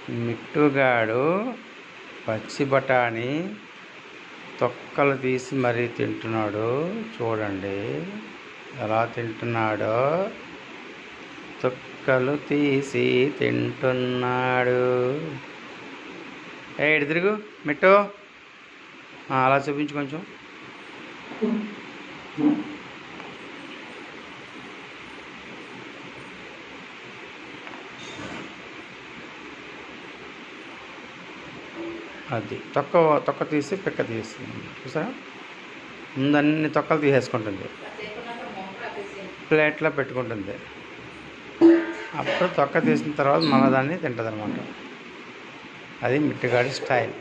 మిట్టుగాడు పచ్చి బఠానీ తొక్కలు తీసి మరీ తింటున్నాడు. చూడండి ఎలా తింటున్నాడో. తొక్కలు తీసి తింటున్నాడు. ఇటు తిరుగు మిట్టు. అలా చూపించు కొంచెం. అది తొక్క తీసి పిక్క తీస్తుంది చూసారా. ముందన్ని తొక్కలు తీసేసుకుంటుంది, ప్లేట్లో పెట్టుకుంటుంది. అప్పుడు తొక్క తీసిన తర్వాత మళ్ళీ దాన్ని తింటుంది అనమాట. అది మిట్టుగాడి స్టైల్.